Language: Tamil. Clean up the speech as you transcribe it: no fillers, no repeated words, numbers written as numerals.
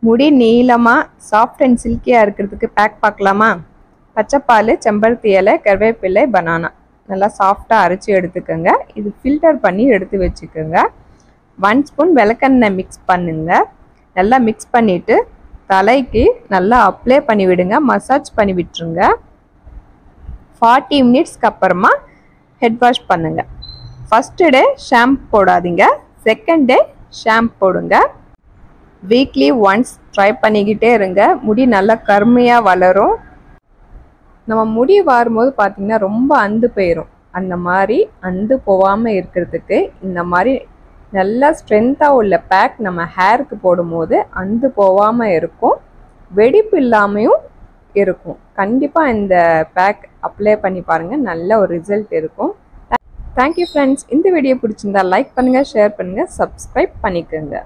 முடி நீளமாக சாஃப்ட் அண்ட் சில்கியாக இருக்கிறதுக்கு பேக் பார்க்கலாமா? பச்சைப்பால், செம்பருத்தி இலை, கருவேப்பிலை, பனானா நல்லா சாஃப்டாக அரைச்சி எடுத்துக்கோங்க. இது ஃபில்டர் பண்ணி எடுத்து வச்சுக்கோங்க. 1 ஸ்பூன் விளக்கெண்ணெய் மிக்ஸ் பண்ணுங்க. நல்லா மிக்ஸ் பண்ணிவிட்டு தலைக்கு நல்லா அப்ளை பண்ணி விடுங்க. மசாஜ் பண்ணி விட்டுருங்க. 40 மினிட்ஸ்க்கு அப்புறமா ஹெட் வாஷ் பண்ணுங்க. ஃபஸ்ட்டு டே ஷாம்பு போடாதீங்க, செகண்ட் டே ஷாம்பு போடுங்க. வீக்லி ஒன்ஸ் ட்ரை பண்ணிக்கிட்டே இருங்க. முடி நல்லா கருமையாக வளரும். நம்ம முடி வாரும்போது பார்த்திங்கன்னா ரொம்ப அந்து போயிடும். அந்த மாதிரி அந்து போகாமல் இருக்கிறதுக்கு இந்த மாதிரி நல்லா ஸ்ட்ரென்த்தாக உள்ள பேக் நம்ம ஹேருக்கு போடும்போது அந்து போகாமல் இருக்கும், வெடிப்பு இல்லாமையும் இருக்கும். கண்டிப்பாக இந்த பேக் அப்ளை பண்ணி பாருங்கள், நல்ல ஒரு ரிசல்ட் இருக்கும். Thank you friends. இந்த வீடியோ பிடிச்சிருந்தா லைக் பண்ணுங்கள், ஷேர் பண்ணுங்கள், சப்ஸ்கிரைப் பண்ணிக்கோங்க.